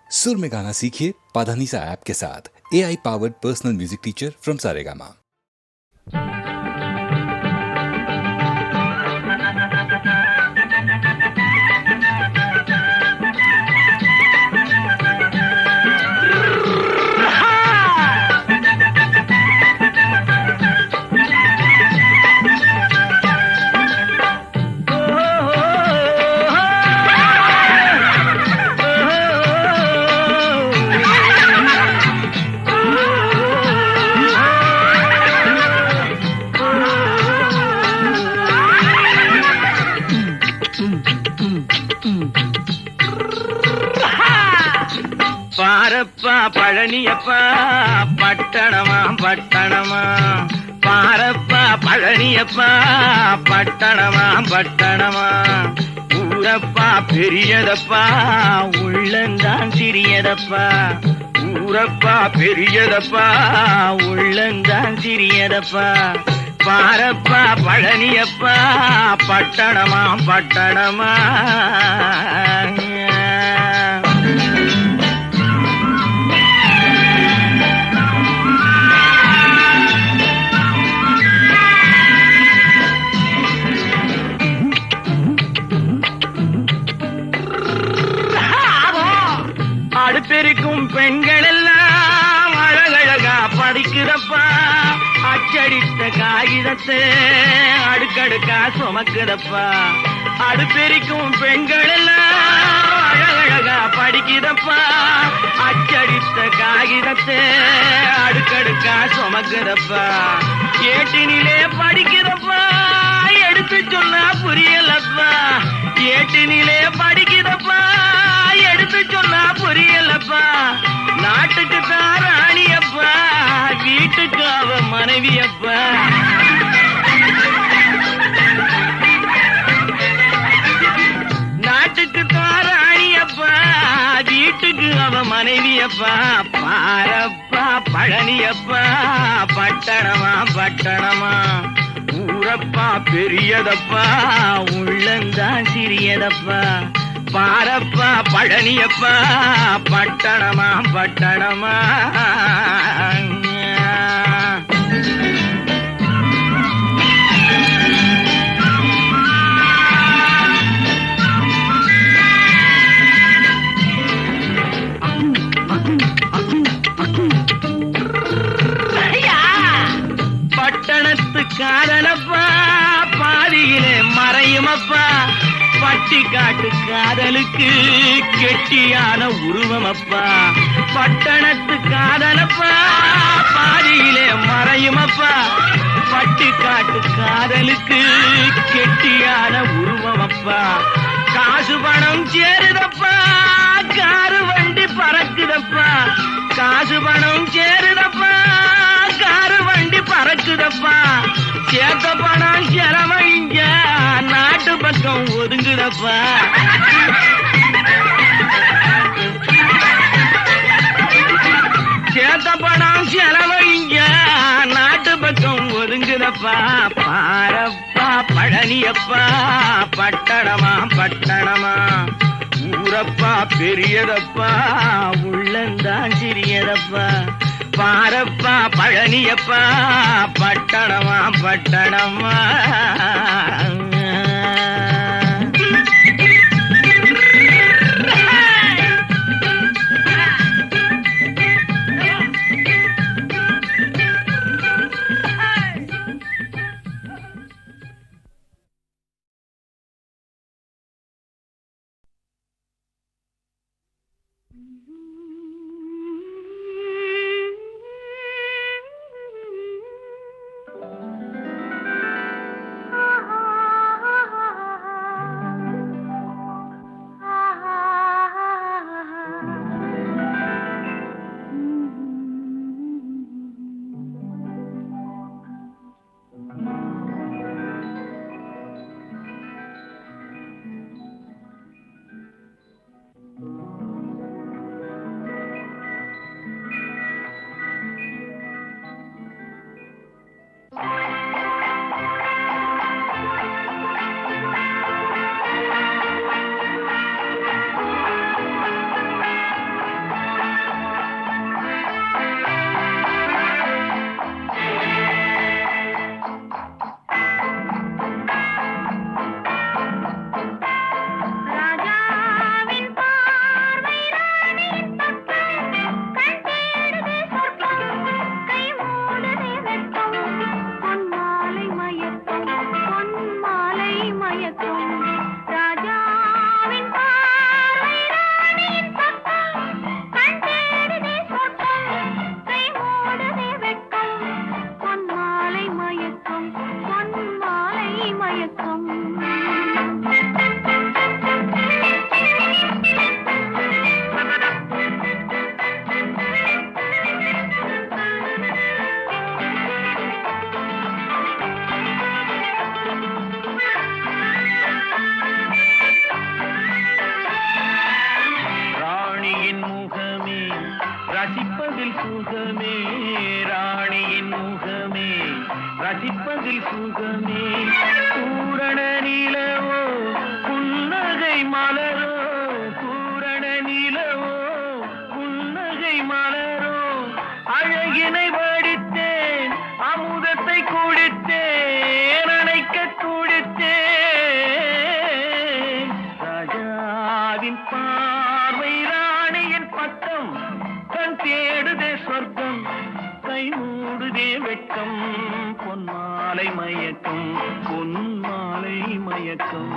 सुर में गाना सीखिए पाधानीसा ऐप के साथ। AI powered personal music teacher from Saregama. பாரப்பா பழனியப்பா பட்டணமா பட்டணமா, பாரப்பா பழனியப்பா பட்டணமா பட்டணமா, ஊரப்பா பெரியதப்பா உள்ளந்தான் சிறியதப்பா, ஊரப்பா பெரியதப்பா உள்ளந்தான் சிறியதப்பா, பாரப்பா பழனியப்பா பட்டணமா பட்டணமா. அடுப்பெருக்கும் பெண்கள் எல்லாம் அழகழகா படிக்கிறப்பா, அச்சடித்த காகிதத்தை அடுக்கடுக்கா சுமக்குதப்பா, அடுப்பெருக்கும் பெண்கள் எல்லாம் அழகழகா படிக்கிறப்பா, அச்சடித்த காகிதத்தை அடுக்கடுக்கா சுமக்குதப்பா, ஏட்டினிலே படிக்கிறப்பா எடுத்து சொன்னா புரியலப்பா, ஏட்டினிலே படிக்கிறப்பா எடுத்து சொன்னா புரியலப்பா, நாட்டுக்கு தான் ராணியப்பா வீட்டுக்கு அவ மனைவியப்பா, நாட்டுக்கு தான் ராணியப்பா வீட்டுக்கு அவ மனைவியப்பா, பாரப்பா பழனியப்பா பட்டணமா பட்டணமா, ஊரப்பா பெரியதப்பா உள்ளந்தான் சிறியதப்பா, பாரப்பா பழனியப்பா பட்டணமா பட்டணமா. பட்டணத்து காதலப்பா பாதியிலே மறையுமப்பா, பட்டி காட்டு காதலுக்கு கெட்டியான உருவமப்பா, பட்டணத்து காதலப்பா பாதியிலே மறையுமப்பா, பட்டி காட்டு காதலுக்கு கெட்டியான உருவமப்பா, காசு பணம் சேருதப்பா காரு வண்டி பறக்குதப்பா, காசு பணம் சேருதப்பா காரு வண்டி பறக்குதப்பா, சேர்த்த பணம் செலவழிஞ்ச நாட்டு பக்கம் ஒதுங்குதப்பா, சேர்த்த பணம் செலவழிஞ்ச நாட்டு பக்கம் ஒதுங்குதப்பா, பாரப்பா பழனியப்பா பட்டணமா பட்டணமா, ஊரப்பா பெரியதப்பா உள்ளந்தான் சிறியதப்பா, பாரப்பா பழனியப்பா பட்டணமா பட்டணமா. ரசிப்பதில் சுகமே ராணியின் முகமே ரசிப்பதில் சுகமே பூரண நிலவோ புன்னகை மலரோ பூரண நிலவோ புன்னகை மலரோ அழகினை வடித்தேன் அமுதத்தை குடித்தேன் அணைக்க குடித்தேன் ராஜாவின் பார்வை ராணியின் பட்டம் கண் தேடுதே சொர்க்கம் கை மூடுதே வெட்கம் பொன்மாலை மயக்கம் பொன்மாலை மயக்கம்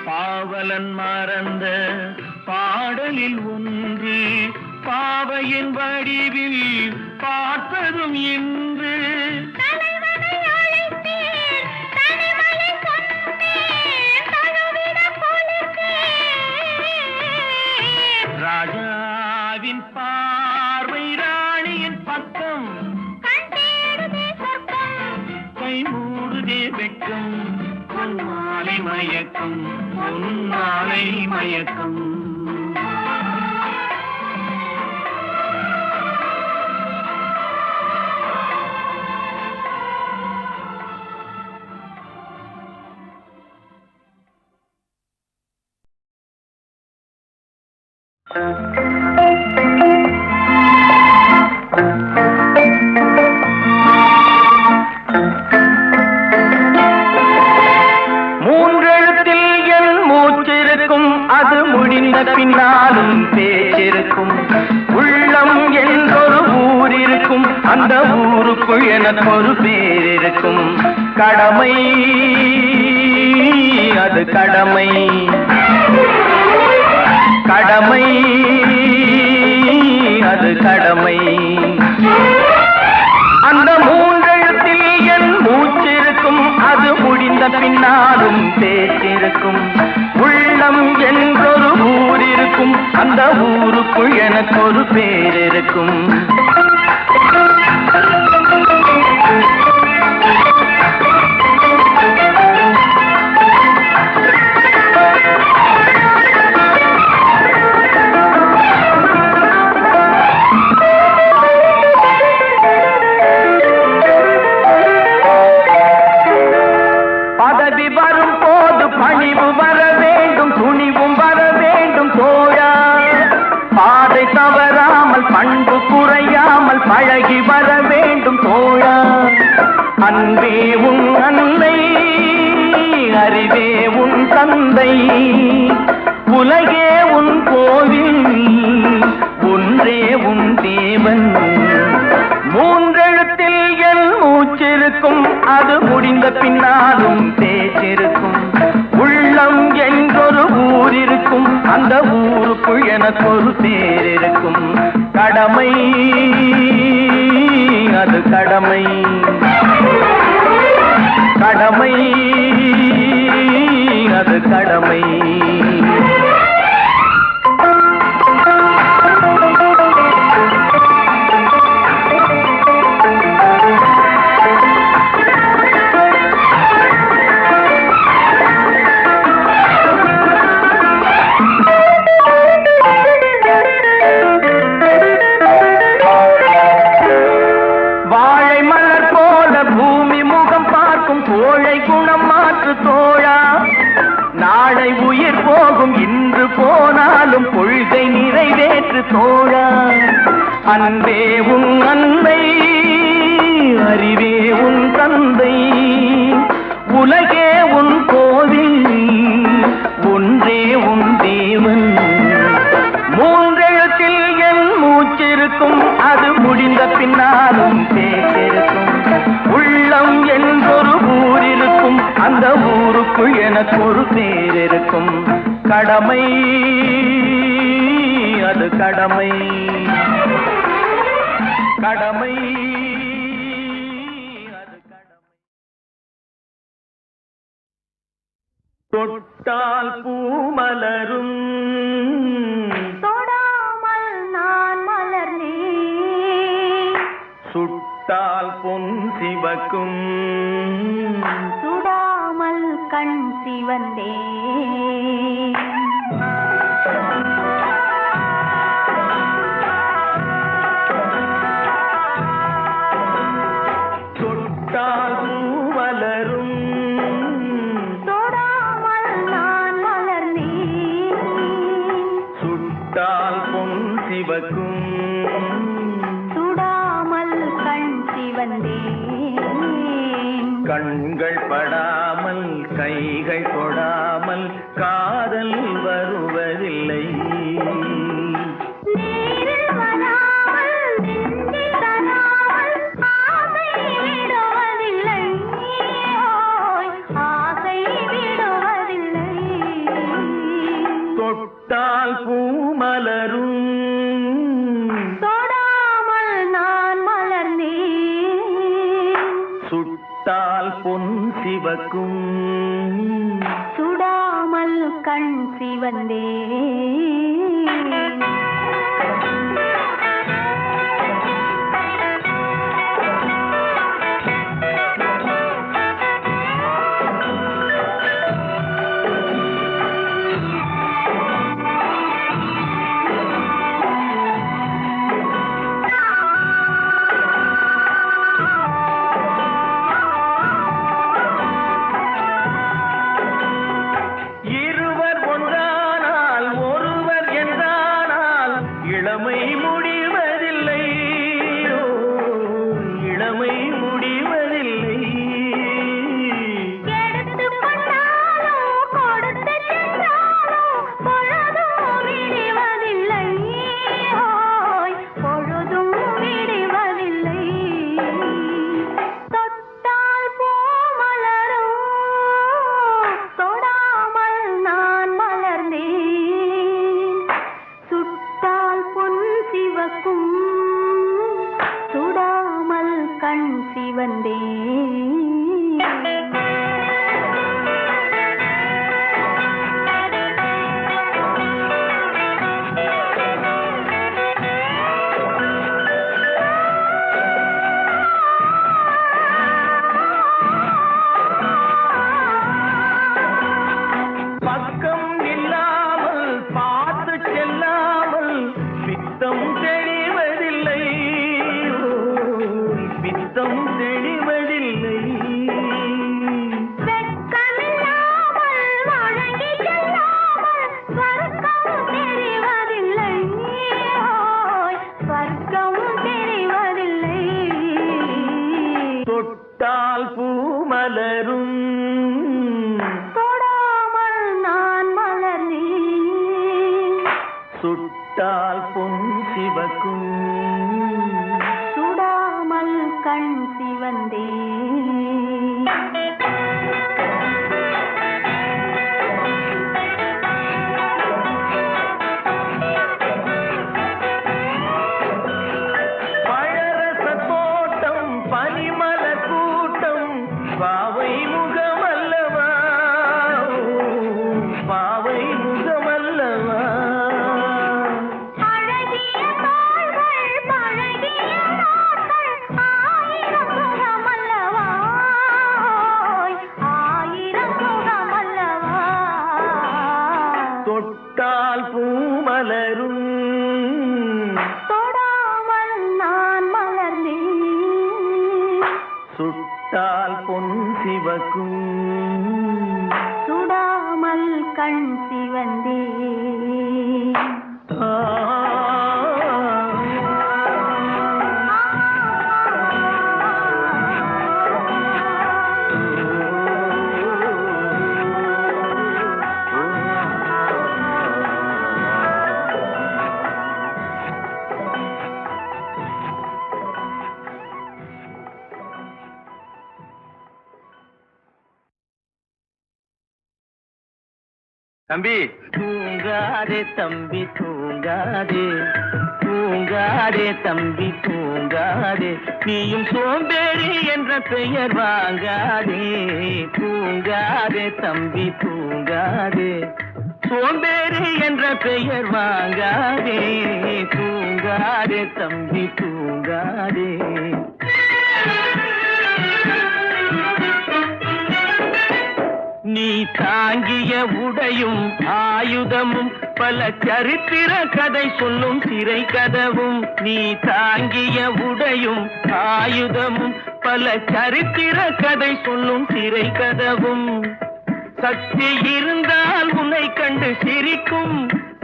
பாவலன் மறந்த பாடலில் ஒன்று பாவையின் வடிவில் பார்த்ததும் இன்று ராஜாவின் பார்வை ராணியின் பக்கம் கை மூடுதே வெட்கம் பொன்மாலை மயக்கம் பொன்மாலை மயக்கம் அது முடிந்த பின்னாலும் பேச்சிருக்கும் உள்ளம் என்றொரு ஊர் இருக்கும் அந்த ஊருக்குள் எனக்கு ஒரு பேர் இருக்கும் கடமை அது கடமை கடமை அது கடமை அந்த மூன்றெழுத்தில் என் மூச்சிருக்கும் அது முடிந்த பின்னாலும் பேச்சிருக்கும் உள்ளம் என்றொரு ஊர் இருக்கும் அந்த ஊருக்குள் எனக்கு ஒரு பேர் இருக்கும் பதவி வரும் போது பணிவு வர வேண்டும் துணிவும் வர வேண்டும் தோழா பாதை தவறாமல் பண்பு குறையாமல் பழகி வர வேண்டும் தோழா அன்பே உன் அன்னை அறிவே உன் தந்தை உலகே உன் கோவில் ஒன்றே உன் தேவன் மூன்றெழுத்தில் என் மூச்சிருக்கும் அது முடிந்த பின்னாலும் பேச்சிருக்கும் உள்ளம் என்றொரு ஊர் இருக்கும் அந்த ஊருக்குள் எனக்கு ஒரு பேர் இருக்கும் கடமை அது கடமை கடமை அது கடமை தோழா அன்பே உன் அன்னை அறிவே உன் தந்தை உலகே உன் கோவில் ஒன்றே உன் தேவன் மூன்றெழுத்தில் என் மூச்சிருக்கும் அது முடிந்த பின்னாலும் பேச்சிருக்கும் உள்ளம் என்றொரு ஊர் இருக்கும் அந்த ஊருக்குள் எனக்கு ஒரு பேர் இருக்கும் கடமை அது கடமை கடமை அது கடமை தொட்டால் பூமலரும் தொடாமல் நான் மலர்ந்தேன் சுட்டால் பொன் சிவக்கும் சுடாமல் கண் சிவந்தேன் தொட்டால் பூமலரும் தொடாமல் நான் மலர்ந்தேன் சுட்டால் பொன் சிவக்கும் சுடாமல் கண் சிவந்தேன் கண்கள் படாமல் கைகள் தொடாமல் காதல் வருவதில்லை நீரில் வராமல் நெஞ்சில் தராமல் ஆசை விடுவதில்லை ஓய் ஆசை விடுவதில்லை தொட்டால் பூமலரும் தொடாமல் நான் மலர்ந்தேன் சுட்டால் பொன் சிவக்கும் சுடாமல் கண் சிவந்தேன் இருவர் ஒன்றானால் ஒருவர் என்றானால் இளமை முடிவதில்லை ஓ, இளமை முடிவதில்லை எடுத்துக் கொண்டாலும் கொடுத்து சென்றாலும் பொழுதும் விடுவதில்லை ஓய் பொழுதும் விடுவதில்லை தொட்டால் பூ மலரும் தொடாமல் நான் மலர்ந்தேன் சுட்டால் பொன் சிவக்கும் சுடாமல் கண் சிவந்தேன் பக்கம் இல்லாமல் பார்த்து செல்லாமல் பித்தம் தெளிவதில்லை ஓ, பித்தம் தெளிவதில்லை வெட்கமில்லாமல் வழங்கி செல்லாமல் ஸ்வர்க்கம் தெரிவதில்லை ஓய் ஸ்வர்க்கம் தெரிவதில்லை தொட்டால் பூமலரும் தொடாமல் நான் மலர்ந்தேன் சுட்டால் பொன் சிவக்கும் சுடாமல் கண் சிவந்தேன் பழரச தோட்டம் பனிமல கூட்டம் பாவை முகமல்லவா ஓ, பாவை முகமல்லவா அழகிய தாள்கள் பழகிய நாட்கள் ஆயிரம் சுகமல்லவா ஓய் ஆயிரம் சுகமல்லவா தொட்டால் பூமலரும் தொடாமல் நான் மலர்ந்தேன் சுட்டால் பொன் சிவக்கும் சுடாமல் கண் சிவந்தேன் ஆ தம்பி தூங்காதே தம்பி தூங்காதே, தூங்காதே தம்பி தூங்காதே, நீயும் சோம்பேறி என்ற பெயர் வாங்காதே. தூங்காதே தம்பி தூங்காதே, சோம்பேறி என்ற பெயர் வாங்காதே. தூங்காதே தம்பி தூங்காதே. நீ தாங்கிய உடையும் ஆயுதமும் பல சரித்திர கதை சொல்லும் சிறை கதவும். நீ தாங்கிய உடையும் ஆயுதமும் பல சரித்திர கதை சொல்லும் சிறை கதவும். சக்தி இருந்தால் உன்னை கண்டு சிரிக்கும்,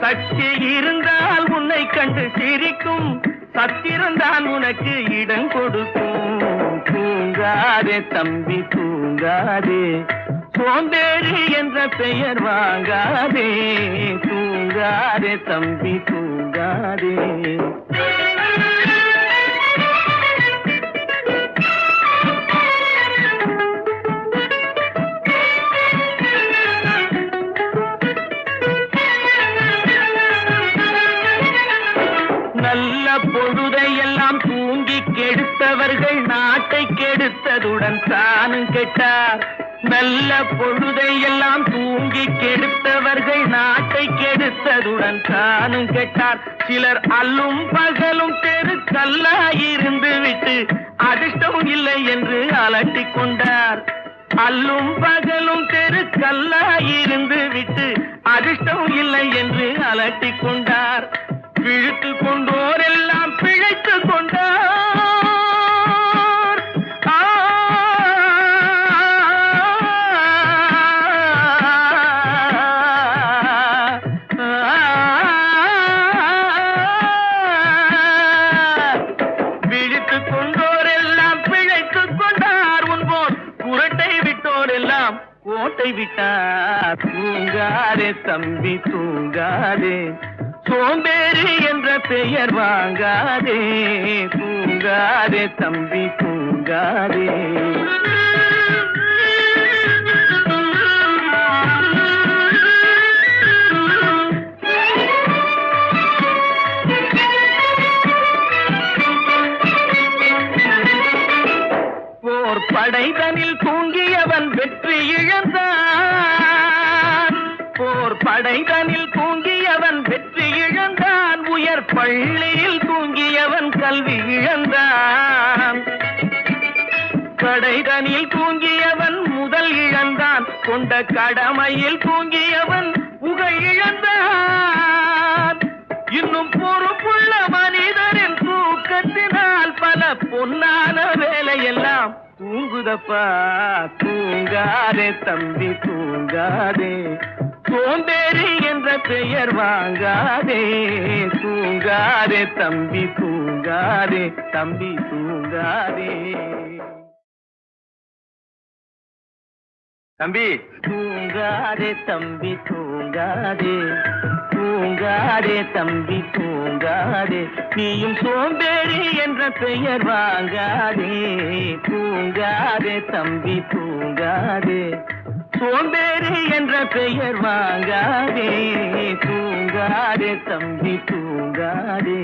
சக்தி இருந்தால் உன்னை கண்டு சிரிக்கும், சத்திரந்தான் உனக்கு இடம் கொடுக்கும். தூங்காதே தம்பி தூங்காதே, சோம்பேறி என்ற பெயர் வாங்காதே. தூங்காதே தம்பி தூங்காதே. நல்ல பொழுதையெல்லாம் தூங்கி கெடுத்தவர்கள் நாட்டை கெடுத்ததுடன் தானும் கெட்டார். நல்ல பொழுதையெல்லாம் தூங்கி கெடுத்தவர்கள் நாட்டை கெடுத்ததுடன் தானும் கெட்டார். சிலர் அல்லும் பகலும் தெருக்கல்லாயிருந்து விட்டு அதிர்ஷ்டம் இல்லை என்று அலட்டிக் கொண்டார். அல்லும் பகலும் தெருக்கல்லாயிருந்து விட்டு அதிர்ஷ்டம் இல்லை என்று அலட்டிக் கொண்டார். பிழைத்து கொண்டோர் எல்லாம் பிழைத்து கொண்டார். விழித்து கொண்டோர் எல்லாம் பிழைத்து கொண்டார். உன்போர் குரட்டை விட்டோர் எல்லாம் கோட்டை விட்டார். தூங்காதே தம்பி தூங்காதே, சோம்பேறி என்ற பெயர் வாங்காதே. தூங்காதே தம்பி தூங்காதே. போர் படைதனில் தூங்கியவன் வெற்றி இழந்தான். போர் படைதனில் தூங்கியவன் வெற்றி இழந்தான். உயர் பள்ளியில் தூங்கியவன் கல்வி இழந்தான். கடைதனில் தூங்கியவன் முதல் இழந்தான். கொண்ட கடமையில் தூங்கியவன் புகழ் இழந்தான். இன்னும் பொறுப்புள்ள மனிதரின் தூக்கத்தினால் பல பொன்னான வேலையெல்லாம் தூங்குதப்பா. தூங்காதே தம்பி தூங்காதே, சோம்பேறி என்ற பெயர் வாங்காதே. தூங்காதே தம்பி தூங்காதே, தம்பி தூங்காதே. தம்பி தூங்காதே தம்பி தூங்காதே, தூங்காதே தம்பி தூங்காதே, நீயும் சோம்பேறி என்ற பெயர் வாங்காதே. தூங்காதே தம்பி தூங்காதே, சோம்பேறி என்ற பெயர் வாங்காதே. தூங்காதே தம்பி தூங்காதே.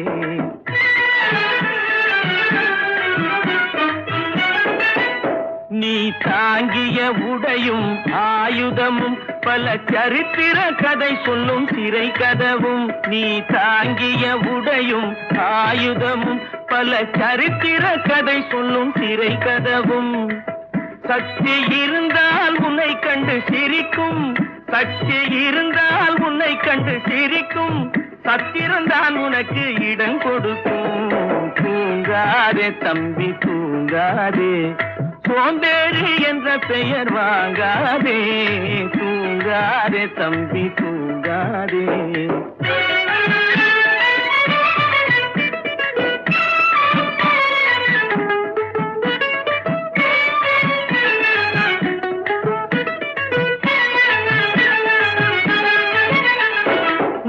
நீ தாங்கிய உடையும் ஆயுதமும் பல சரித்திர கதை சொல்லும் சிறை கதவும். நீ தாங்கிய உடையும் ஆயுதமும் பல சரித்திர கதை சொல்லும் சிறை கதவும். சக்தி இருந்தால் உன்னை கண்டு சிரிக்கும், சக்தி இருந்தால் உன்னை கண்டு சிரிக்கும், சத்திரந்தான் உனக்கு இடம் கொடுக்கும். தூங்காதே தம்பி தூங்காதே, சோம்பேறி என்ற பெயர் வாங்காதே. தூங்காதே தம்பி தூங்காதே.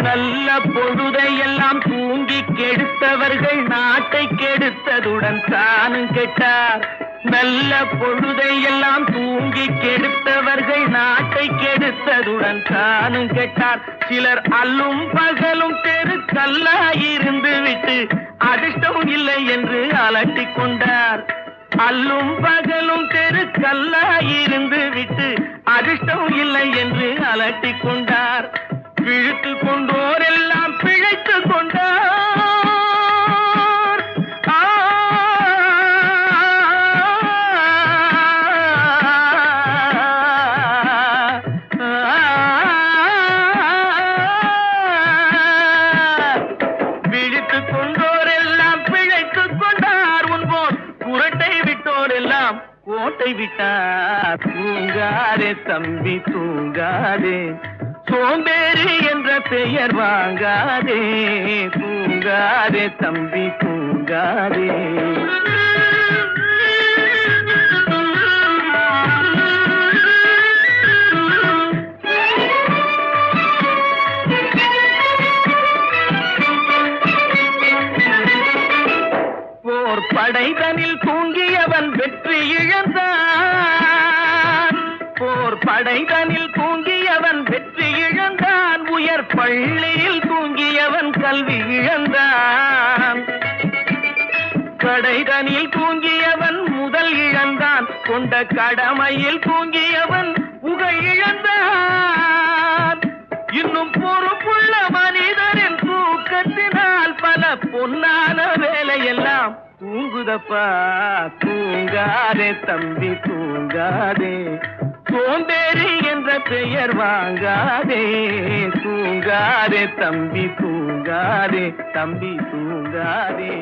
நல்ல பொழுதையெல்லாம் தூங்கி கெடுத்தவர்கள் நாட்டை கெடுத்ததுடன் தானும் கெட்டார். நல்ல பொழுதை எல்லாம் தூங்கி கெடுத்தவர்கள் நாட்டை கெடுத்ததுடன் தானும் கெட்டார். சிலர் அல்லும் பகலும் தெருக்கல்லாயிருந்து விட்டு அதிர்ஷ்டம் இல்லை என்று அலட்டிக் கொண்டார். அல்லும் பகலும் தெருக்கல்லாயிருந்து விட்டு அதிர்ஷ்டம் இல்லை என்று அலட்டிக் கொண்டார். விழுத்து கொண்டோரெல்லாம் பிழைத்து கொண்டார். விழித்து கொண்டோரெல்லாம் பிழைத்து கொண்டார். உன்போர் புரட்டை விட்டோரெல்லாம் கோட்டை விட்டார். தூங்காதே தம்பி தூங்காதே, சோம்பேறி என்ற பெயர் வாங்காதே. தூங்காதே தம்பி தூங்காதே. போர் படைதனில் தூங்கியவன் வெற்றி இழந்தான். போர் படைதனில் தூங்கியவன் வெற்றி இழந்தான். உயர் பள்ளியில் தூங்கியவன் கல்வி இழந்தான். கடைதனில் தூங்கியவன் முதல் இழந்தான். கொண்ட கடமையில் தூங்கியவன் புகழ் இழந்தான். இன்னும் பொறுப்புள்ள மனிதரின் தூக்கத்தினால் பல பொன்னான வேலையெல்லாம் தூங்குதப்பா. தூங்காதே தம்பி தூங்காதே, சோம்பேறி என்ற பெயர் வாங்காதே. தூங்காதே தம்பி தூங்காதே, தம்பி தூங்காதே.